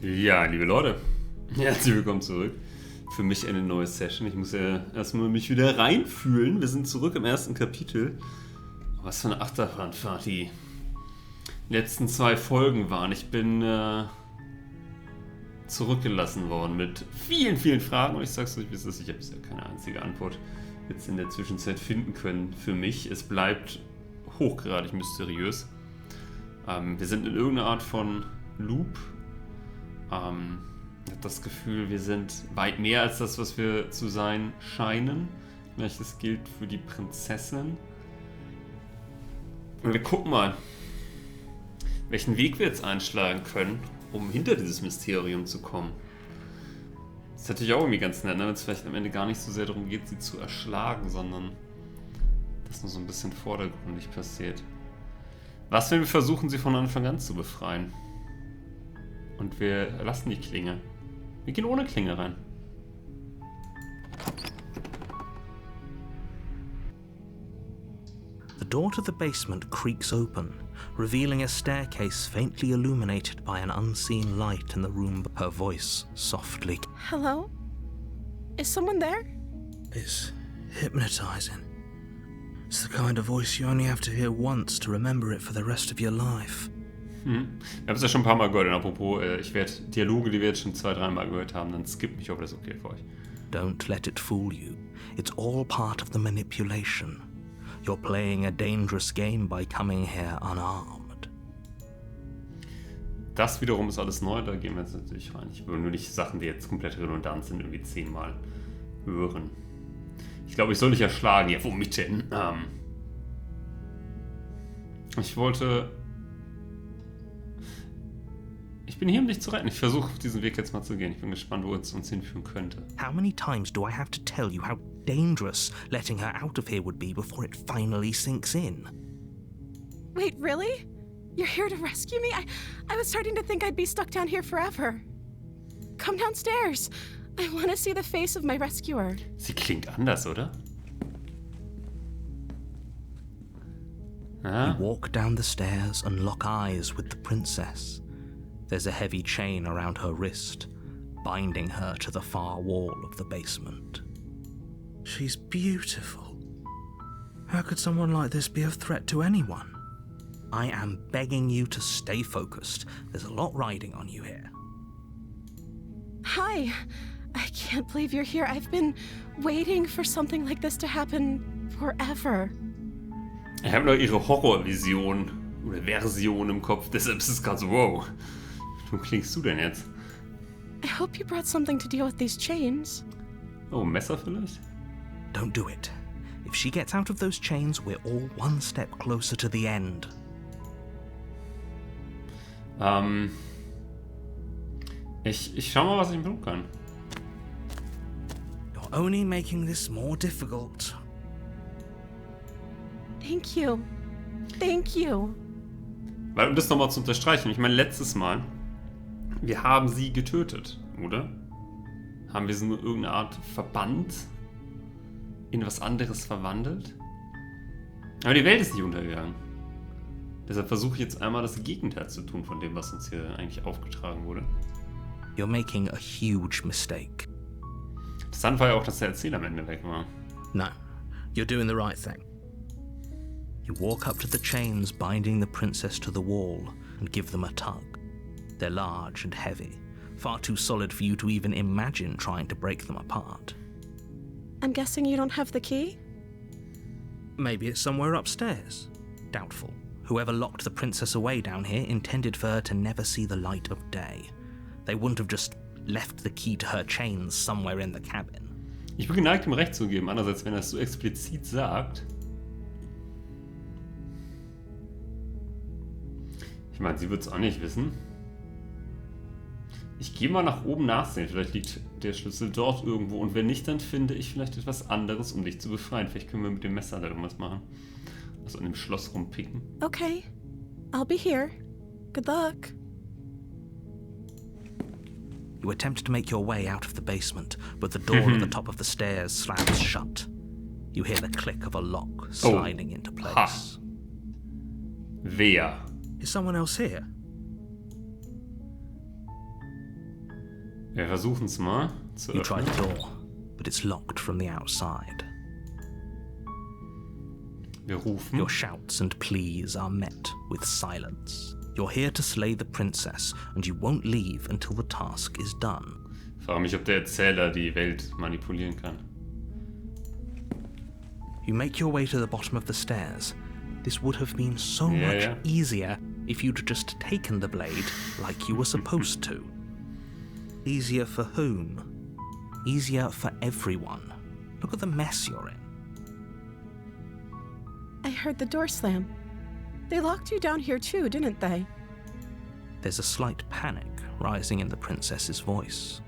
Ja, liebe Leute, herzlich willkommen zurück. Für mich eine neue Session. Ich muss ja erstmal mich wieder reinfühlen. Wir sind zurück im ersten Kapitel. Was für eine Achterbahnfahrt die letzten 2 Folgen waren. Ich bin zurückgelassen worden mit vielen, vielen Fragen. Und ich sag's euch, wie es ist. Ich habe bisher keine einzige Antwort jetzt in der Zwischenzeit finden können für mich. Es bleibt hochgradig mysteriös. Wir sind in irgendeiner Art von Loop. Ich habe das Gefühl, wir sind weit mehr als das, was wir zu sein scheinen. Gleiches gilt für die Prinzessin. Und wir gucken mal, welchen Weg wir jetzt einschlagen können, um hinter dieses Mysterium zu kommen. Das ist natürlich auch irgendwie ganz nett, ne? Wenn es vielleicht am Ende gar nicht so sehr darum geht, sie zu erschlagen, sondern das nur so ein bisschen vordergründig passiert. Was, wenn wir versuchen, sie von Anfang an zu befreien? Und wir lassen die Klinge. Wir gehen ohne Klinge rein. The door to the basement creaks open, revealing a staircase faintly illuminated by an unseen light in the room. Her voice softly. Hello? Is someone there? It's hypnotizing. It's the kind of voice you only have to hear once to remember it for the rest of your life. Wir haben es ja schon ein paar Mal gehört. Und apropos, ich werde Dialoge, die wir jetzt schon 2-3 Mal gehört haben, dann skippt mich, ob das okay für euch. Don't let it fool you. It's all part of the manipulation. You're playing a dangerous game by coming here unarmed. Das wiederum ist alles neu, da gehen wir jetzt natürlich rein. Ich will nur nicht Sachen, die jetzt komplett redundant sind, irgendwie 10 Mal hören. Ich glaube, ich soll dich erschlagen. Ja, womit denn? Ich bin hier, um dich zu retten. Ich versuche, diesen Weg jetzt mal zu gehen. Ich bin gespannt, wo es uns hinführen könnte. How many times do I have to tell you how dangerous letting her out of here would be before it finally sinks in? Wait, really? You're here to rescue me? I was starting to think I'd be stuck down here forever. Come downstairs. I want to see the face of my rescuer. Sie klingt anders, oder? You walk down the stairs and lock eyes with the princess. There's a heavy chain around her wrist, binding her to the far wall of the basement. She's beautiful. How could someone like this be a threat to anyone? I am begging you to stay focused. There's a lot riding on you here. Hi. I can't believe you're here. I've been waiting for something like this to happen forever. Ich habe noch ihre Horrorvision oder Version im Kopf, deshalb ist es gerade so, wow. Wo klingst du denn jetzt? I hope you brought something to deal with these chains. Oh, ein Messer vielleicht? Don't do it. If she gets out of those chains, we're all one step closer to the end. Ich schau mal, was ich tun kann. You're only making this more difficult. Thank you. Thank you. Weil, um das nochmal zu unterstreichen, ich meine, letztes Mal, wir haben sie getötet, oder? Haben wir sie nur irgendeine Art verbannt? In was anderes verwandelt? Aber die Welt ist nicht untergegangen. Deshalb versuche ich jetzt einmal das Gegenteil zu tun von dem, was uns hier eigentlich aufgetragen wurde. You're making a huge mistake. Interessant war ja auch, dass der Erzähler am Ende weg war. No, you're doing the right thing. You walk up to the chains binding the princess to the wall and give them a tug. They're large and heavy, far too solid for you to even imagine trying to break them apart. I'm guessing you don't have the key? Maybe it's somewhere upstairs. Doubtful. Whoever locked the princess away down here intended for her to never see the light of day. They wouldn't have just left the key to her chains somewhere in the cabin. Ich bin geneigt, ihm recht zu geben. Andererseits, wenn er es so explizit sagt. Ich meine, sie wird es auch nicht wissen. Ich gehe mal nach oben nachsehen. Vielleicht liegt der Schlüssel dort irgendwo. Und wenn nicht, dann finde ich vielleicht etwas anderes, um dich zu befreien. Vielleicht können wir mit dem Messer da irgendwas machen. Also an dem Schloss rumpicken. Okay. I'll be here. Good luck. You attempt to make your way out of the basement, but the door at the top of the stairs slams shut. You hear the click of a lock sliding into place. Ha. Wer? Is someone else here? Wir versuchen es mal zu You try öffnen. the door, but it's locked from the outside. Wir rufen. Your shouts and pleas are met with silence. You're here to slay the princess, and you won't leave until the task is done. Ich frage mich, ob der Erzähler die Welt manipulieren kann. You make your way to the bottom of the stairs. This would have been so Yeah, much yeah. easier if you'd just taken the blade like you were supposed to. Easier for whom? Easier for everyone. Look at the mess you're in. I heard the door slam. They locked you down here too, didn't they? There's a slight panic rising in the princess's voice.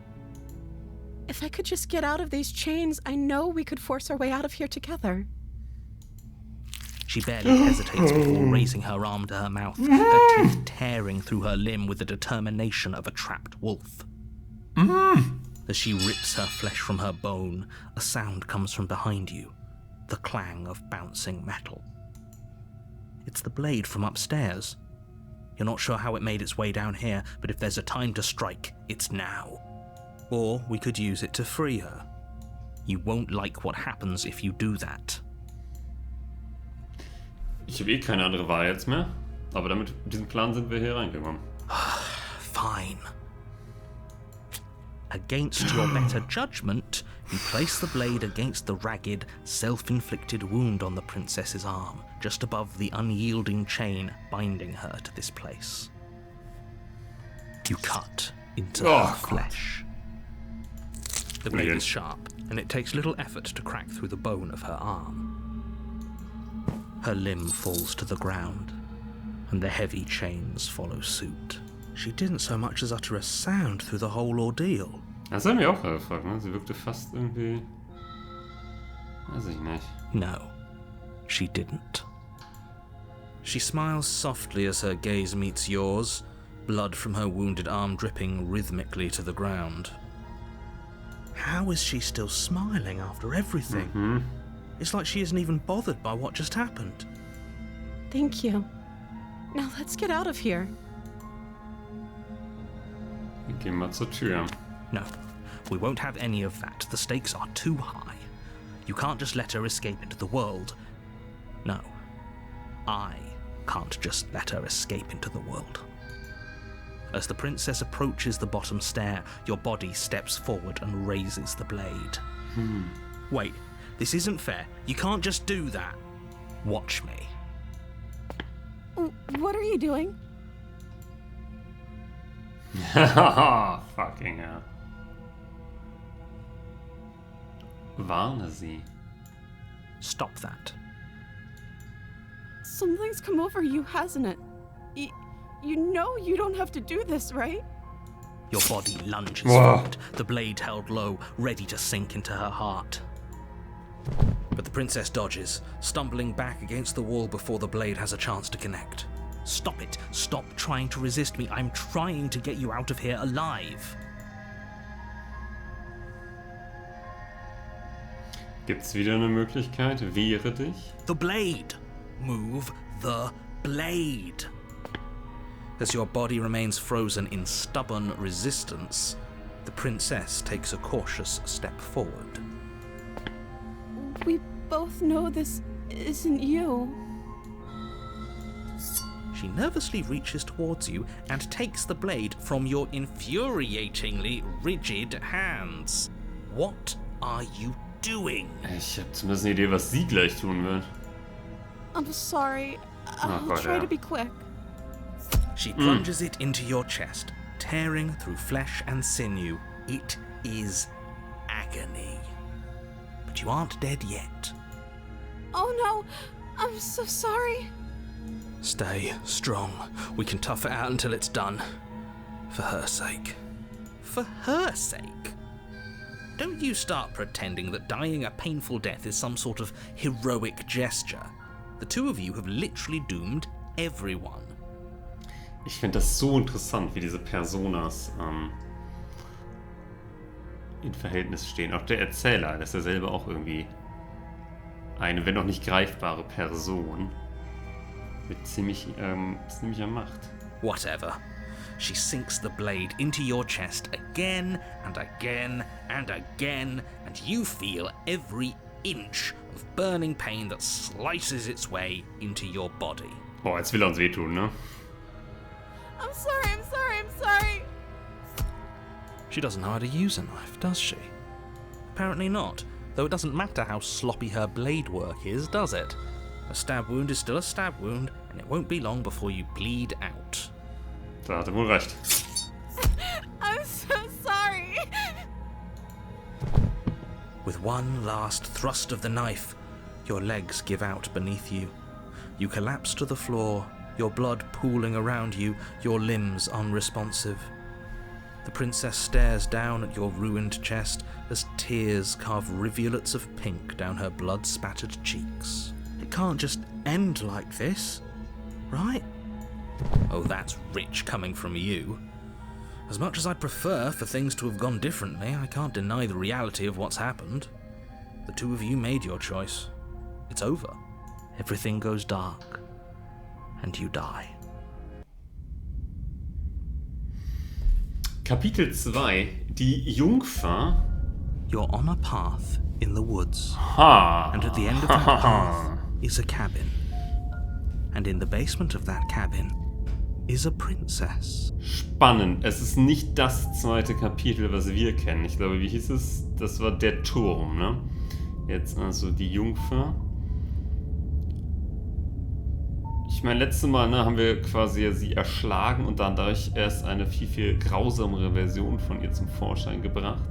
If I could just get out of these chains, I know we could force our way out of here together. She barely hesitates before raising her arm to her mouth, her teeth tearing through her limb with the determination of a trapped wolf. As she rips her flesh from her bone, a sound comes from behind you, the clang of bouncing metal. It's the blade from upstairs. You're not sure how it made its way down here, but if there's a time to strike, it's now. Or we could use it to free her. You won't like what happens if you do that. Ich habe eh keine andere Wahl jetzt mehr. Aber mit diesem Plan sind wir hier reingekommen. Fine. Against your better judgment, you place the blade against the ragged, self-inflicted wound on the princess's arm, just above the unyielding chain binding her to this place. You cut into her flesh. The blade is sharp, and it takes little effort to crack through the bone of her arm. Her limb falls to the ground, and the heavy chains follow suit. She didn't so much as utter a sound through the whole ordeal. Das haben wir auch gerade gefragt, ne? Sie wirkte fast irgendwie... Weiß ich nicht. No, she didn't. She smiles softly as her gaze meets yours, blood from her wounded arm dripping rhythmically to the ground. How is she still smiling after everything? It's like she isn't even bothered by what just happened. Thank you. Now let's get out of here. Wir gehen mal zur Tür. No, we won't have any of that. The stakes are too high. You can't just let her escape into the world. No, I can't just let her escape into the world. As the princess approaches the bottom stair, your body steps forward and raises the blade. Wait, this isn't fair. You can't just do that. Watch me. What are you doing? Fucking hell. Warne sie. Stop that. Something's come over you, hasn't it? You know you don't have to do this, right? Your body lunges forward, the blade held low, ready to sink into her heart. But the princess dodges, stumbling back against the wall before the blade has a chance to connect. Stop it. Stop trying to resist me. I'm trying to get you out of here alive. Gibt's wieder eine Möglichkeit? Wehre dich? The blade. Move the blade. As your body remains frozen in stubborn resistance, the princess takes a cautious step forward. We both know this isn't you. She nervously reaches towards you and takes the blade from your infuriatingly rigid hands. What are you doing? Ich habe zumindest eine Idee, was sie gleich tun wird. I'm sorry. I'll Gott, try ja. to be quick. She plunges it into your chest, tearing through flesh and sinew. It is agony. But you aren't dead yet. Oh no, I'm so sorry. Stay strong. We can tough it out until it's done. For her sake. For her sake? Don't you start pretending that dying a painful death is some sort of heroic gesture. The two of you have literally doomed everyone. Ich finde das so interessant, wie diese Personas in Verhältnis stehen. Auch der Erzähler, das ist ja selber auch irgendwie eine, wenn auch nicht greifbare Person mit ziemlicher Macht. Whatever. she sinks the blade into your chest again and again and again, and you feel every inch of burning pain that slices its way into your body. Boah, jetzt will er uns wehtun, ne? I'm sorry, I'm sorry, I'm sorry. She doesn't know how to use a knife, does she? Apparently not, though it doesn't matter how sloppy her blade work is, does it? A stab wound is still a stab wound, and it won't be long before you bleed out. Da hat er wohl recht. I'm so sorry. With one last thrust of the knife, your legs give out beneath you. You collapse to the floor, your blood pooling around you, your limbs unresponsive. The princess stares down at your ruined chest as tears carve rivulets of pink down her blood-spattered cheeks. It can't just end like this, right? Oh, that's rich coming from you. As much as I'd prefer for things to have gone differently, I can't deny the reality of what's happened. The two of you made your choice. It's over. Everything goes dark, and you die. Kapitel 2. Die Jungfer. You're on a path in the woods, Ha! and at the end of that path is a cabin. And in the basement of that cabin is a princess. Spannend. Es ist nicht das zweite Kapitel, was wir kennen. Ich glaube, wie hieß es? Das war der Turm, ne? Jetzt also die Jungfer. Ich meine, letztes Mal haben wir quasi sie erschlagen und dann dadurch erst eine viel, viel grausamere Version von ihr zum Vorschein gebracht.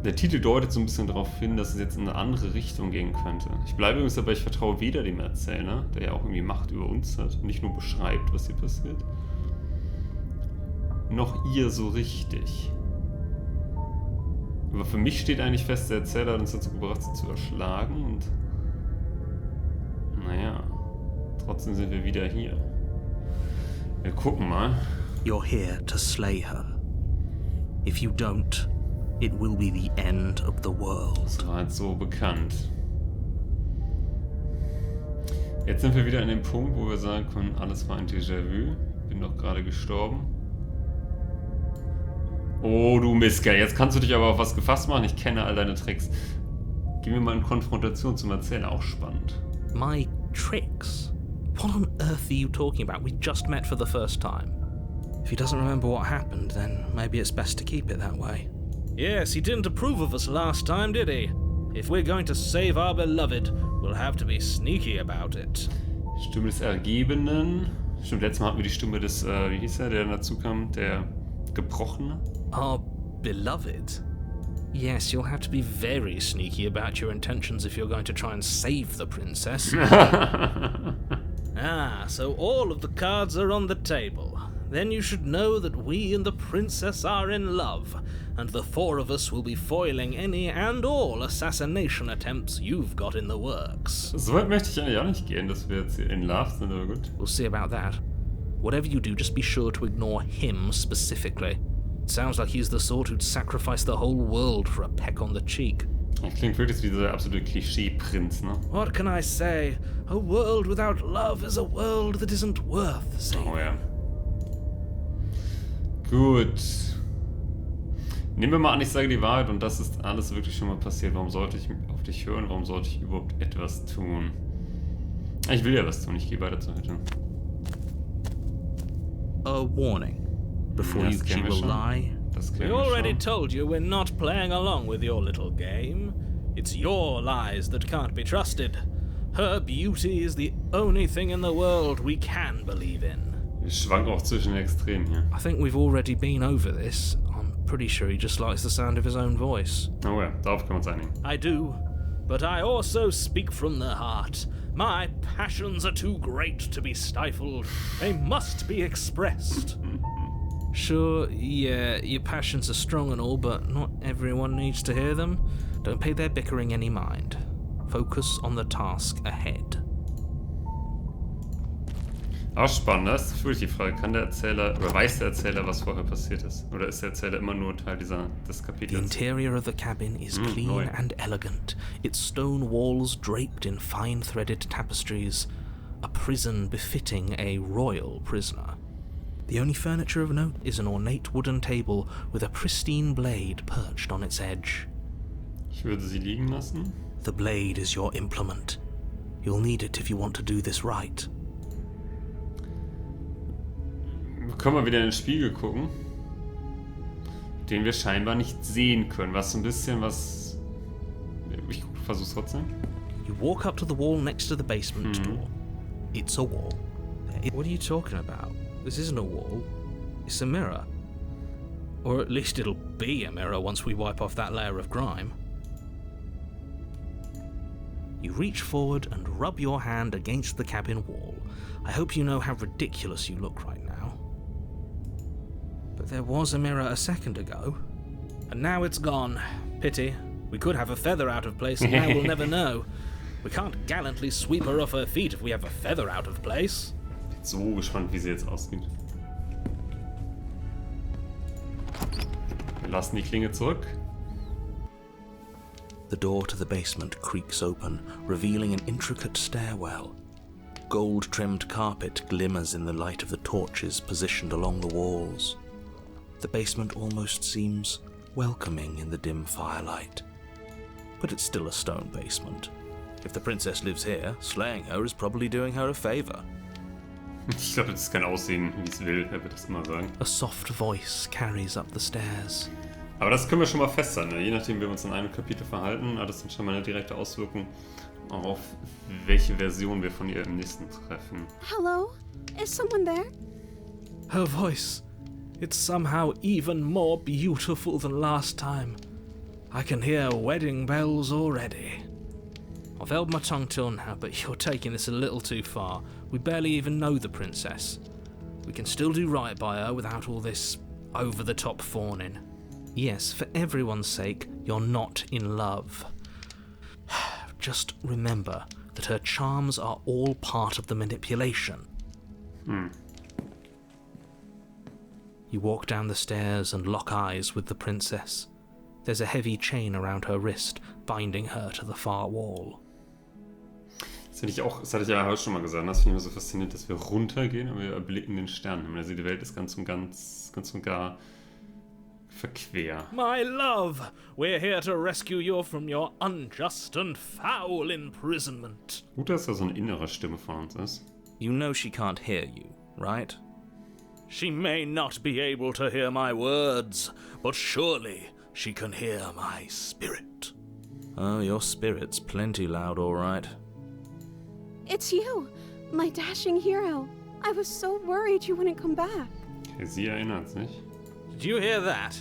Der Titel deutet so ein bisschen darauf hin, dass es jetzt in eine andere Richtung gehen könnte. Ich bleibe übrigens dabei, ich vertraue weder dem Erzähler, der ja auch irgendwie Macht über uns hat und nicht nur beschreibt, was hier passiert, noch ihr so richtig. Aber für mich steht eigentlich fest, der Erzähler hat uns dazu gebracht, sie zu erschlagen und naja, trotzdem sind wir wieder hier. Wir gucken mal. You're here to slay her. If you don't, it will be the end of the world. Das war halt so bekannt. Jetzt sind wir wieder an dem Punkt, wo wir sagen können, alles war ein Déjà-vu. Bin doch gerade gestorben. Oh, du Mistkerl, jetzt kannst du dich aber auf was gefasst machen. Ich kenne all deine Tricks. Gehen wir mal in Konfrontation zum Erzähler, auch spannend. My tricks? What on earth are you talking about? We just met for the first time. If he doesn't remember what happened, then maybe it's best to keep it that way. Yes, he didn't approve of us last time, did he? If we're going to save our beloved, we'll have to be sneaky about it. Stimme des Ergebenen. Stimmt, letztes Mal hatten wir die Stimme des, wie hieß er, der dazu kam? Der Gebrochene? Our beloved? Yes, you'll have to be very sneaky about your intentions if you're going to try and save the princess. Ah, so all of the cards are on the table. Then you should know that we and the princess are in love, and the four of us will be foiling any and all assassination attempts you've got in the works. So weit möchte ich eigentlich auch nicht gehen, dass wir jetzt hier in Love sind, aber gut. We'll see about that. Whatever you do, just be sure to ignore him specifically. It sounds like he's the sort who'd sacrifice the whole world for a peck on the cheek. Das klingt wirklich wie dieser absolute Klischee-Prinz, ne? What can I say? A world without love is a world that isn't worth saving. Oh ja. Gut. Nehmen wir mal an, ich sage die Wahrheit und das ist alles wirklich schon mal passiert. Warum sollte ich auf dich hören? Warum sollte ich überhaupt etwas tun? Ich will ja was tun, ich gehe weiter zur Hütte. A warning. Before you keep a lie. We already told you we're not playing along with your little game. It's your lies that can't be trusted. Her beauty is the only thing in the world we can believe in. Ich schwank auch zwischen den Extremen hier. I think we've already been over this. I'm pretty sure he just likes the sound of his own voice. Oh ja, darauf können wir uns einigen. I do, but I also speak from the heart. My passions are too great to be stifled. They must be expressed. Sure, yeah, your passions are strong and all, but not everyone needs to hear them. Don't pay their bickering any mind. Focus on the task ahead. Auch spannend, das ist wirklich die Frage. Kann der Erzähler, oder weiß der Erzähler, was vorher passiert ist? Oder ist der Erzähler immer nur Teil des The Kapitels? interior of the cabin is clean neu. and elegant, its stone walls draped in fine-threaded tapestries, a prison befitting a royal prisoner. The only furniture of note is an ornate wooden table with a pristine blade perched on its edge. Ich würde sie liegen lassen. The blade is your implement. You'll need it if you want to do this right. Können wir wieder in den Spiegel gucken, den wir scheinbar nicht sehen können. Was so ein bisschen was... Ich versuch's trotzdem. You walk up to the wall next to the basement door. It's a wall. What are you talking about? This isn't a wall. It's a mirror. Or at least it'll be a mirror once we wipe off that layer of grime. You reach forward and rub your hand against the cabin wall. I hope you know how ridiculous you look right now. But there was a mirror a second ago. And now it's gone. Pity. We could have a feather out of place and now we'll never know. We can't gallantly sweep her off her feet if we have a feather out of place. Bin so gespannt, wie sie jetzt aussieht. Wir lassen die Klinge zurück. The door to the basement creaks open, revealing an intricate stairwell. Gold-trimmed carpet glimmers in the light of the torches positioned along the walls. The basement almost seems welcoming in the dim firelight. But it's still a stone basement. If the princess lives here, slaying her is probably doing her a favor. Ich glaube, das kann aussehen, wie es will. Er wird das immer sagen. A soft voice carries up the stairs. Aber das können wir schon mal festhalten. Ne? Je nachdem, wie wir uns in einem Kapitel verhalten, hat das dann schon mal eine direkte Auswirkung auf welche Version wir von ihr im nächsten treffen. Hello? Is someone there? Her voice. It's somehow even more beautiful than last time. I can hear wedding bells already. I've held my tongue till now, but you're taking this a little too far. We barely even know the princess. We can still do right by her without all this over-the-top fawning. Yes, for everyone's sake, you're not in love. Just remember that her charms are all part of the manipulation. You walk down the stairs and lock eyes with the princess. There's a heavy chain around her wrist, binding her to the far wall. Das hatte ich ja heute schon mal gesagt, das finde ich immer so faszinierend, dass wir runtergehen und wir erblicken den Sternenhimmel. Also die Welt ist ganz und gar verquer. My love, we're here to rescue you from your unjust and foul imprisonment. Gut, dass da so eine innere Stimme von uns ist. You know she can't hear you, right? She may not be able to hear my words, but surely she can hear my spirit. Oh, your spirit's plenty loud, all right. It's you, my dashing hero. I was so worried you wouldn't come back. Okay, sie erinnert sich. Did you hear that?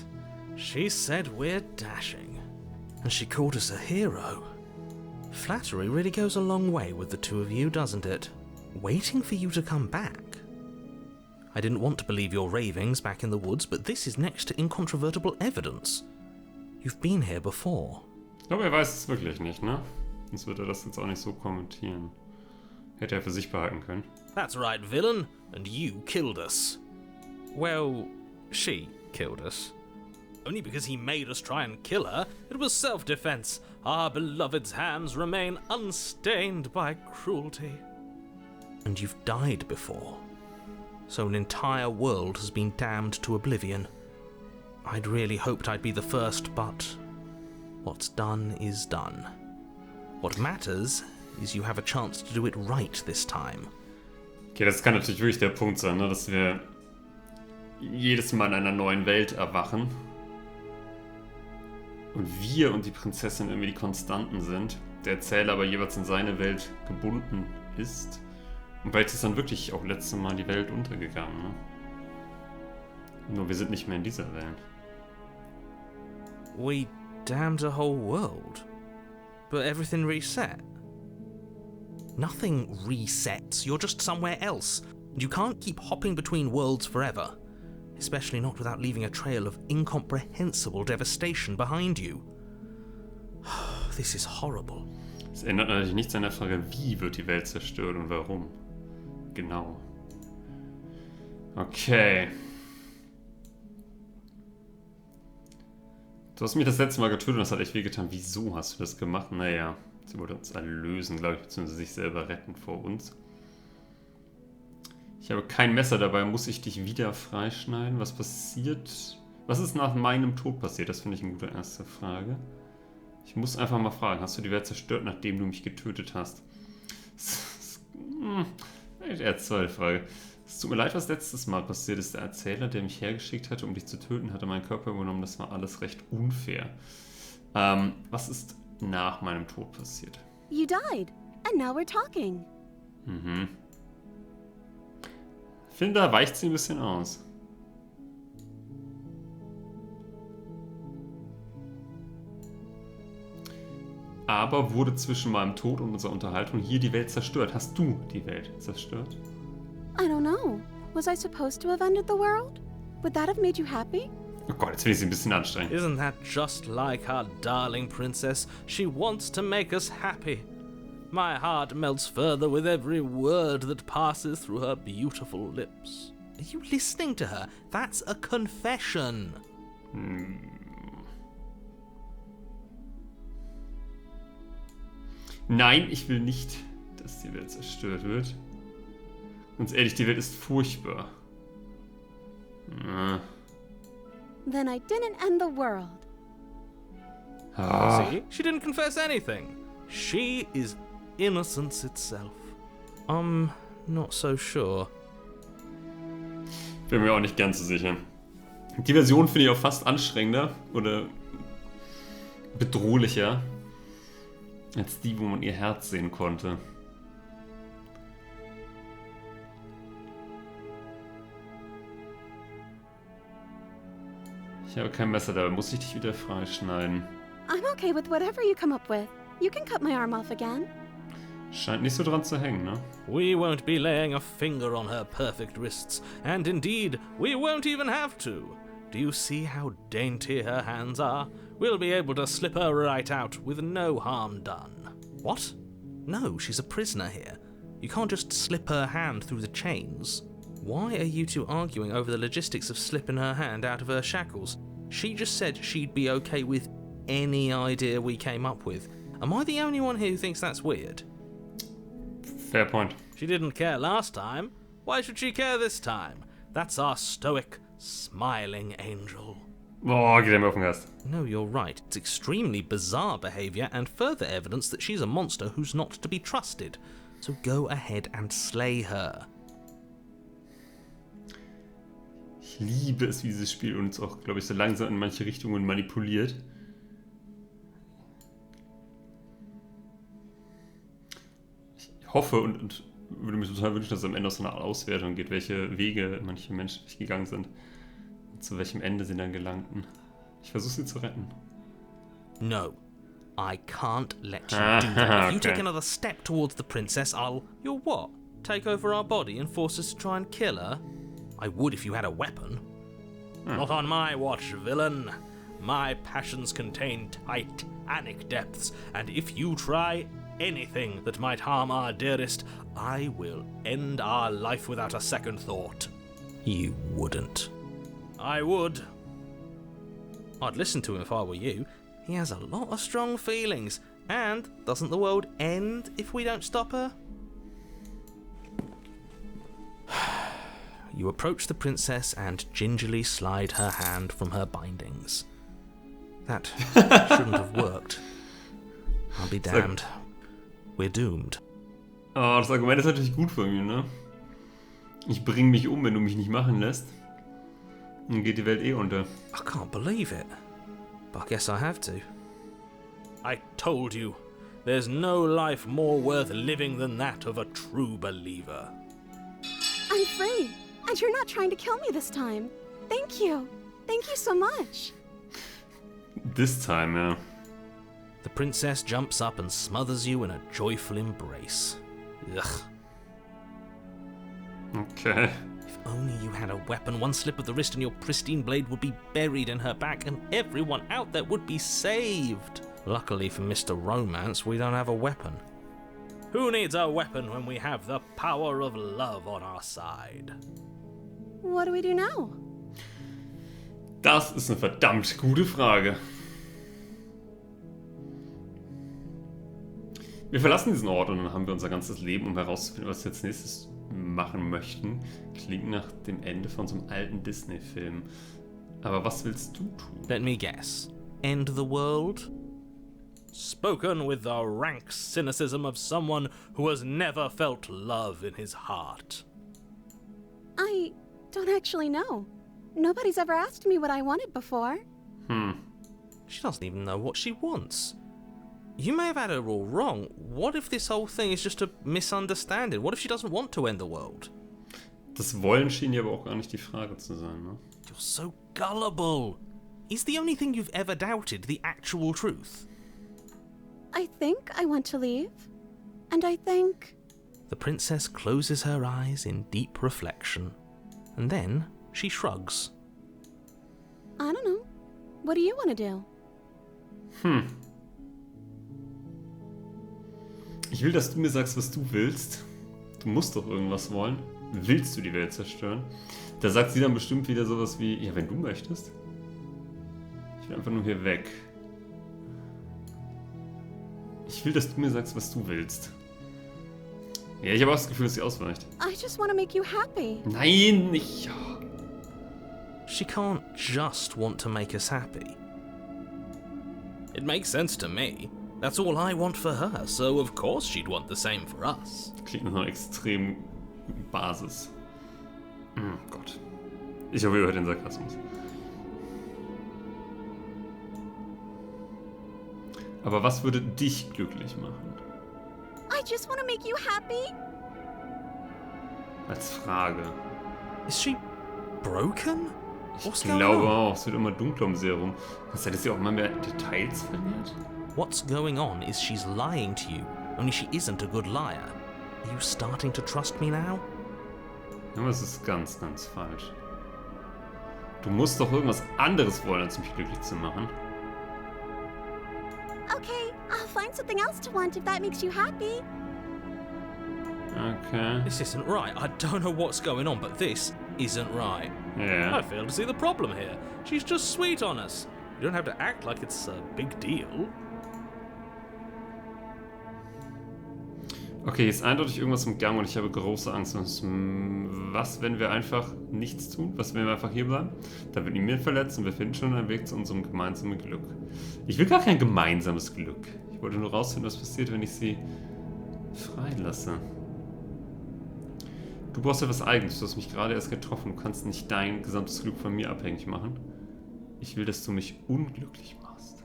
She said we're dashing. And she called us a hero. Flattery really goes a long way with the two of you, doesn't it? Waiting for you to come back. I didn't want to believe your ravings back in the woods, but this is next to incontrovertible evidence. You've been here before. Ich glaube, er weiß es wirklich nicht, ne? Sonst wird er das jetzt auch nicht so kommentieren. Hätte er für sich behalten können. That's right, villain. And you killed us. Well, she killed us. Only because he made us try and kill her. It was self-defense. Our beloved's hands remain unstained by cruelty. And you've died before. So an entire world has been damned to oblivion. I'd really hoped I'd be the first, but what's done is done. What matters is you have a chance to do it right this time. Okay, das kann natürlich wirklich der Punkt sein, ne? Dass wir jedes Mal in einer neuen Welt erwachen. Und wir und die Prinzessin irgendwie die Konstanten sind. Der Erzähler aber jeweils in seine Welt gebunden ist. Und vielleicht ist dann wirklich auch letztes Mal die Welt untergegangen, ne? Nur wir sind nicht mehr in dieser Welt. We damned a whole world. But everything reset. Nothing resets, you're just somewhere else. And you can't keep hopping between worlds forever. Especially not without leaving a trail of incomprehensible devastation behind you. This is horrible. Es ändert natürlich nichts an der Frage, wie wird die Welt zerstört und warum. Genau. Okay. Du hast mich das letzte Mal getötet und das hat echt wehgetan. Wieso hast du das gemacht? Naja, sie wollte uns erlösen, glaube ich, beziehungsweise sich selber retten vor uns. Ich habe kein Messer dabei. Muss ich dich wieder freischneiden? Was passiert? Was ist nach meinem Tod passiert? Das finde ich eine gute erste Frage. Ich muss einfach mal fragen. Hast du die Welt zerstört, nachdem du mich getötet hast? Eher zweite Frage. Es tut mir leid, was letztes Mal passiert ist. Der Erzähler, der mich hergeschickt hatte, um dich zu töten, hatte meinen Körper übernommen. Das war alles recht unfair. Was ist nach meinem Tod passiert? You died, and now we're talking. Ich finde, da weicht sie ein bisschen aus. Aber wurde zwischen meinem Tod und unserer Unterhaltung hier die Welt zerstört? Hast du die Welt zerstört? I don't know. Was I supposed to have ended the world? Would that have made you happy? Oh Gott, jetzt finde ich sie ein bisschen anstrengend. Isn't that just like our darling princess? She wants to make us happy. My heart melts further with every word that passes through her beautiful lips. Are you listening to her? That's a confession. Nein, ich will nicht, dass die Welt zerstört wird. Ganz ehrlich, die Welt ist furchtbar. Then I didn't end the world. See? She didn't confess anything. She is innocence itself. I'm not so sure. Bin mir auch nicht ganz so sicher. Die Version finde ich auch fast anstrengender oder bedrohlicher als die, wo man ihr Herz sehen konnte. Ich habe kein Messer dabei. Muss ich dich wieder freischneiden? I'm okay with whatever you come up with. You can cut my arm off again. Scheint nicht so dran zu hängen, ne? We won't be laying a finger on her perfect wrists, and indeed, we won't even have to. Do you see how dainty her hands are? We'll be able to slip her right out with no harm done. What? No, she's a prisoner here. You can't just slip her hand through the chains. Why are you two arguing over the logistics of slipping her hand out of her shackles? She just said she'd be okay with any idea we came up with. Am I the only one here who thinks that's weird? Fair point. She didn't care last time. Why should she care this time? That's our stoic, smiling angel. Boah, geht er mir auf den Geist. No, you're right. It's extremely bizarre behaviour and further evidence that she's a monster who's not to be trusted. So go ahead and slay her. Ich liebe es, wie dieses Spiel uns auch, glaube ich, so langsam in manche Richtungen manipuliert. Ich hoffe und würde mir total wünschen, dass es am Ende aus so einer Auswertung geht, welche Wege manche Menschen gegangen sind und zu welchem Ende sie dann gelangten. Ich versuche sie zu retten. No, I can't let you do that. If you take Okay. another step towards the princess, You'll what? Take over our body and force us to try and kill her? I would if you had a weapon. Not on my watch, villain. My passions contain titanic depths, and if you try anything that might harm our dearest, I will end our life without a second thought. You wouldn't. I would. I'd listen to him if I were you. He has a lot of strong feelings, and doesn't the world end if we don't stop her? You approach the princess and gingerly slide her hand from her bindings. That shouldn't have worked. I'll be damned. We're doomed. Oh, das Argument ist natürlich gut von mir, ne? Ich bringe mich um, wenn du mich nicht machen lässt. Dann geht die Welt eh unter. I can't believe it. But I guess I have to. I told you, there's no life more worth living than that of a true believer. I'm free, and you're not trying to kill me this time. Thank you. Thank you so much. This time, ja. The princess jumps up and smothers you in a joyful embrace. Ugh. Okay. If only you had a weapon, one slip of the wrist and your pristine blade would be buried in her back and everyone out there would be saved. Luckily for Mr. Romance, we don't have a weapon. Who needs a weapon when we have the power of love on our side? What do we do now? Das ist eine verdammt gute Frage. Wir verlassen diesen Ort und dann haben wir unser ganzes Leben, um herauszufinden, was jetzt nächstes machen möchten, klingt nach dem Ende von so einem alten Disney-Film. Aber was willst du tun? Let me guess. End the world? Spoken with the rank cynicism of someone who has never felt love in his heart. I don't actually know. Nobody's ever asked me what I wanted before. She doesn't even know what she wants. You may have had her all wrong. What if this whole thing is just a misunderstanding? What if she doesn't want to end the world? Das Wollen schien ja aber auch gar nicht die Frage zu sein, ne? You're so gullible. Is the only thing you've ever doubted the actual truth? I think I want to leave. And I think... The princess closes her eyes in deep reflection, and then she shrugs. I don't know. What do you want to do? Ich will, dass du mir sagst, was du willst. Du musst doch irgendwas wollen. Willst du die Welt zerstören? Da sagt sie dann bestimmt wieder sowas wie, ja, wenn du möchtest. Ich will einfach nur hier weg. Ich will, dass du mir sagst, was du willst. Ja, ich habe auch das Gefühl, dass sie ausweicht. I just want to make you happy. Nein, nicht. She can't just want to make us happy. It makes sense to me. That's all I want for her, so of course she'd want the same for us. Klingt nach einer extrem Basis. Gott. Ich hoffe, ihr hört den Sarkasmus. Aber was würde dich glücklich machen? I just want to make you happy. Als Frage. Is she broken? What's Ich going glaube on? auch, es wird immer dunkler um sie herum. Das heißt, dass sie auch immer mehr Details verliert? What's going on is she's lying to you, only she isn't a good liar. Are you starting to trust me now? Ja, aber es ist ganz, ganz falsch. Du musst doch irgendwas anderes wollen, als mich glücklich zu machen. Okay, I'll find something else to want if that makes you happy. Okay. This isn't right. I don't know what's going on, but this isn't right. I Ja. fail to see the problem here. She's just sweet on us. You don't have to act like it's a big deal. Okay, hier ist eindeutig irgendwas im Gang und ich habe große Angst. Was, wenn wir einfach nichts tun? Was, wenn wir einfach hier bleiben? Dann wird niemand verletzt und wir finden schon einen Weg zu unserem gemeinsamen Glück. Ich will gar kein gemeinsames Glück. Ich wollte nur rausfinden, was passiert, wenn ich sie freilasse. Du brauchst etwas Eigenes. Du hast mich gerade erst getroffen. Du kannst nicht dein gesamtes Glück von mir abhängig machen. Ich will, dass du mich unglücklich machst.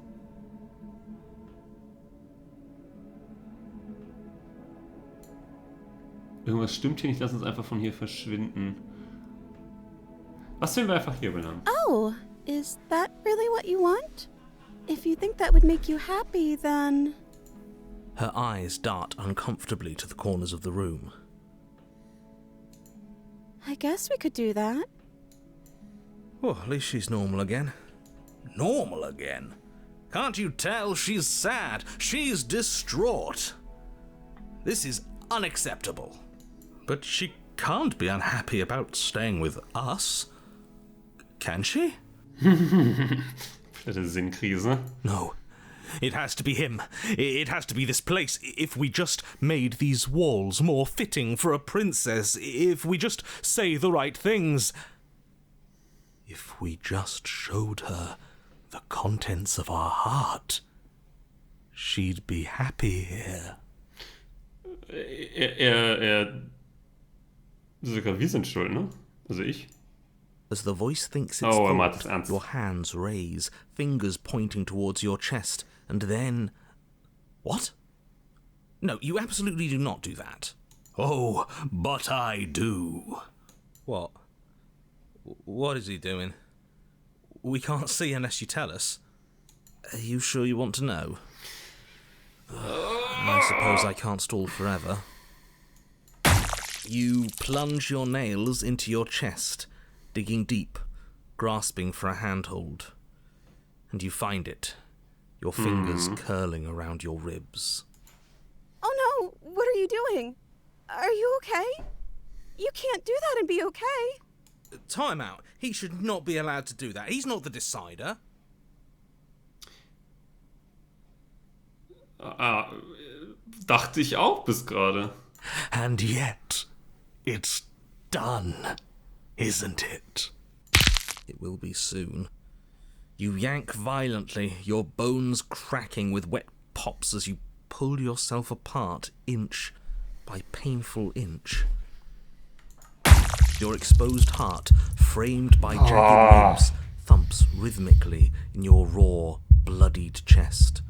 Irgendwas stimmt hier nicht. Lass uns einfach von hier verschwinden. Was, wenn wir einfach hier bleiben? Oh, is that really what you want? If you think that would make you happy, then... Her eyes dart uncomfortably to the corners of the room. I guess we could do that. Well, at least she's normal again. Normal again? Can't you tell she's sad? She's distraught. This is unacceptable. But she can't be unhappy about staying with us. Can she? Vielleicht eine Sinnkrise. No. It has to be him. It has to be this place. If we just made these walls more fitting for a princess. If we just say the right things. If we just showed her the contents of our heart. She'd be happy here. Sogar wir sind schuld, ne? Also ich. As the voice thinks it's Oh, meint es thought, ernst. your hands raise, fingers pointing towards your chest, and then... What? No, you absolutely do not do that. Oh, but I do. What? What is he doing? We can't see unless you tell us. Are you sure you want to know? I suppose I can't stall forever. You plunge your nails into your chest, digging deep, grasping for a handhold. And you find it, your fingers curling around your ribs. Oh no, what are you doing? Are you okay? You can't do that and be okay. Time out. He should not be allowed to do that. He's not the decider. Dachte ich auch bis gerade. And yet, It's done, isn't it? It will be soon. You yank violently, your bones cracking with wet pops as you pull yourself apart inch by painful inch. Your exposed heart, framed by jagged ribs, thumps rhythmically in your raw, bloodied chest.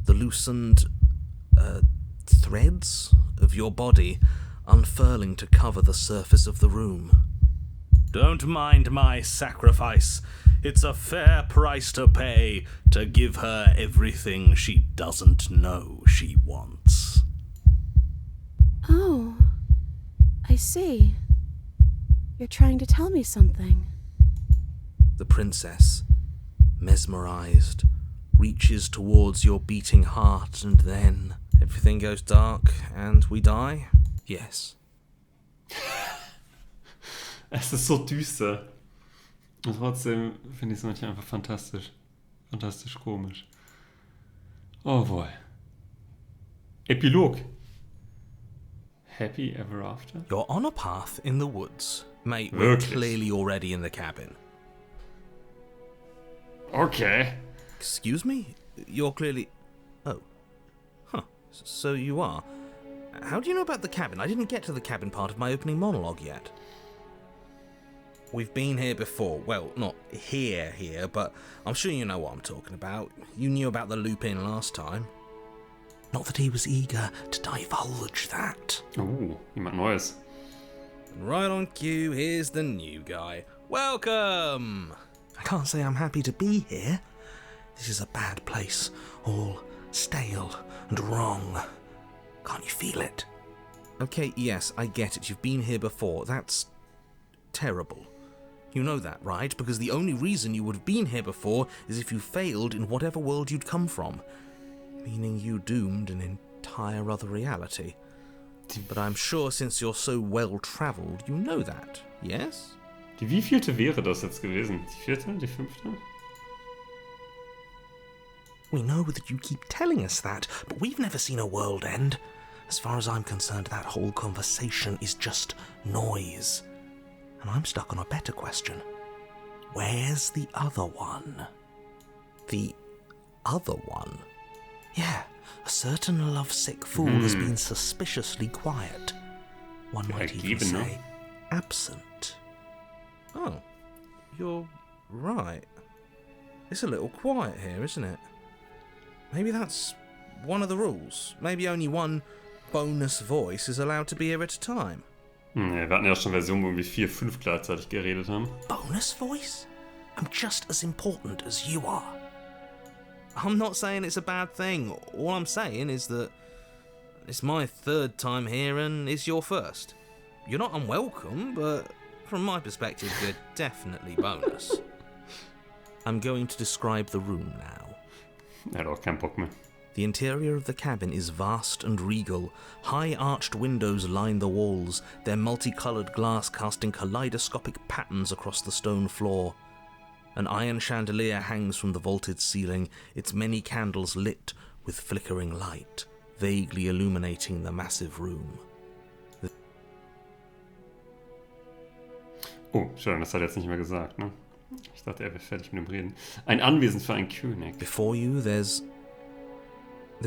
The loosened threads of your body unfurling to cover the surface of the room. Don't mind my sacrifice. It's a fair price to pay to give her everything she doesn't know she wants. Oh, I see. You're trying to tell me something. The princess, mesmerized, reaches towards your beating heart, and then everything goes dark and we die? Yes. Es ist so düster. Und trotzdem finde ich es manchmal einfach fantastisch. Fantastisch komisch. Oh boy. Epilog. Happy ever after? You're on a path in the woods. Mate, we're Wirklich? clearly already in the cabin. Okay. Excuse me? You're clearly... Oh. Huh. So you are. How do you know about the cabin? I didn't get to the cabin part of my opening monologue yet. We've been here before. Well, not here, but I'm sure you know what I'm talking about. You knew about the loop-in last time. Not that he was eager to divulge that. Jemand Neues. And right on cue, here's the new guy. Welcome! I can't say I'm happy to be here. This is a bad place. All stale and wrong. Can't you feel it? Okay, yes, I get it. You've been here before. That's terrible. You know that, right? Because the only reason you would have been here before is if you failed in whatever world you'd come from. Meaning you doomed an entire other reality. But I'm sure since you're so well-travelled, you know that, yes? Die wievielte wäre das jetzt gewesen? Die vierte? Die fünfte? We know that you keep telling us that, but we've never seen a world end. As far as I'm concerned, that whole conversation is just noise. And I'm stuck on a better question. Where's the other one? The other one? Yeah, a certain lovesick fool has been suspiciously quiet. One might even say absent. Oh, you're right. It's a little quiet here, isn't it? Maybe that's one of the rules. Maybe only one bonus voice is allowed to be here at a time. Wir hatten ja schon Versionen, wo irgendwie 4, 5 gleichzeitig geredet haben. Bonus voice? I'm just as important as you are. I'm not saying it's a bad thing. All I'm saying is that it's my third time here and it's your first. You're not unwelcome, but from my perspective, you're definitely bonus. I'm going to describe the room now. Er hat auch keinen Bock mehr. The interior of the cabin is vast and regal. High arched windows line the walls, their multicolored glass casting kaleidoscopic patterns across the stone floor. An iron chandelier hangs from the vaulted ceiling, its many candles lit with flickering light, vaguely illuminating the massive room. Oh, schön, das hat er jetzt nicht mehr gesagt, ne? Ich dachte, er wäre fertig mit dem Reden. Ein Anwesen für einen König. Before you, there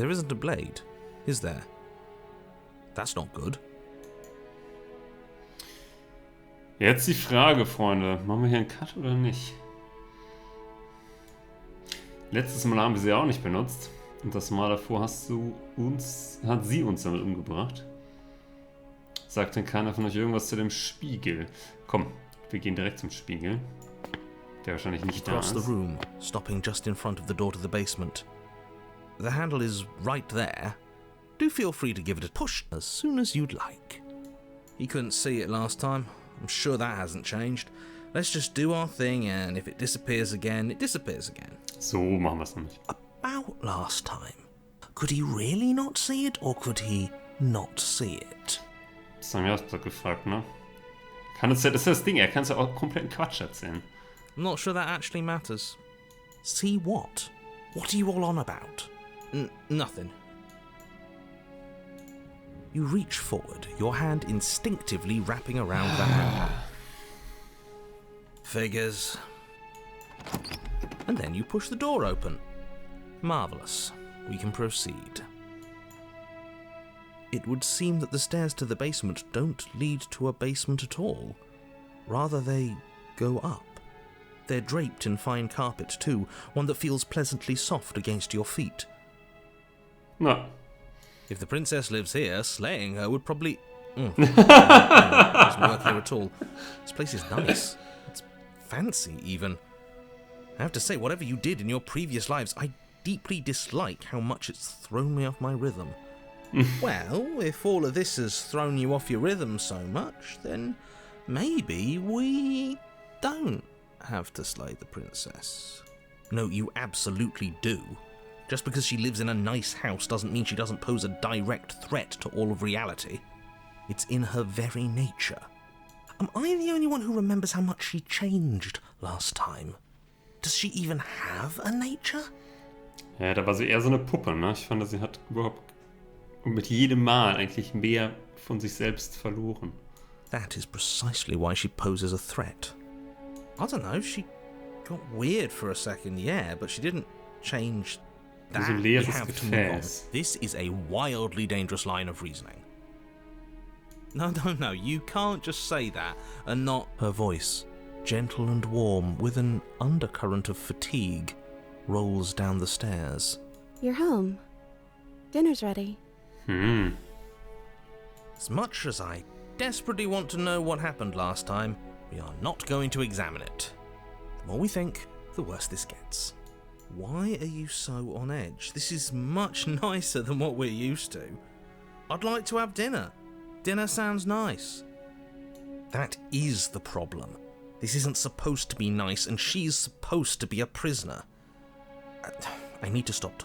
isn't a blade, is there? That's not good. Jetzt die Frage, Freunde. Machen wir hier einen Cut oder nicht? Letztes Mal haben wir sie auch nicht benutzt. Und das Mal davor hat sie uns damit umgebracht. Sagt denn keiner von euch irgendwas zu dem Spiegel? Komm, wir gehen direkt zum Spiegel. Der wahrscheinlich nicht da ist. Across the room, stopping just in front of the door to the basement. The handle is right there. Do feel free to give it a push as soon as you'd like. You couldn't see it last time. I'm sure that hasn't changed. Let's just do our thing, and if it disappears again, it disappears again. So machen wir es nämlich. About last time. Could he really not see it, or could he not see it? Das haben wir auch gefragt, ne? Das ist das Ding, er kann es ja auch kompletten Quatsch erzählen. I'm not sure that actually matters. See what? What are you all on about? Nothing. You reach forward, your hand instinctively wrapping around that handle. Figures. And then you push the door open. Marvellous. We can proceed. It would seem that the stairs to the basement don't lead to a basement at all. Rather, they go up. They're draped in fine carpet too, one that feels pleasantly soft against your feet. No. If the princess lives here, slaying her would probably... doesn't work here at all. This place is nice. It's fancy, even. I have to say, whatever you did in your previous lives, I deeply dislike how much it's thrown me off my rhythm. Well, if all of this has thrown you off your rhythm so much, then maybe we don't have to slay the princess. No, you absolutely do. Just because she lives in a nice house doesn't mean she doesn't pose a direct threat to all of reality. It's in her very nature. Am I the only one who remembers how much she changed last time? Does she even have a nature? Ja, da war sie eher so eine Puppe, ne? Ich fand, sie hat überhaupt mit jedem Mal eigentlich mehr von sich selbst verloren. That is precisely why she poses a threat. I don't know, she got weird for a second, yeah, but she didn't change that. So We leeres have to move on. Gefäß. This is a wildly dangerous line of reasoning. No, you can't just say that and not... Her voice, gentle and warm, with an undercurrent of fatigue, rolls down the stairs. You're home. Dinner's ready. As much as I desperately want to know what happened last time, we are not going to examine it. The more we think, the worse this gets. Why are you so on edge? This is much nicer than what we're used to. I'd like to have dinner. Dinner sounds nice. That is the problem. This isn't supposed to be nice, and she's supposed to be a prisoner. I need to stop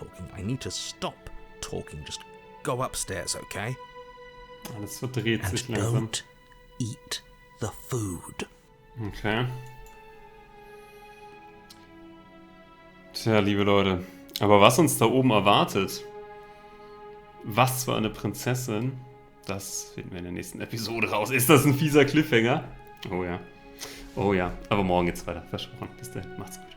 talking. Just go upstairs, okay? Alles verdreht sich And langsam. don't eat the food. Okay. Tja, liebe Leute. Aber was uns da oben erwartet, was für eine Prinzessin, das finden wir in der nächsten Episode raus. Ist das ein fieser Cliffhanger? Oh ja. Oh ja. Aber morgen geht's weiter. Versprochen. Bis dahin. Macht's gut.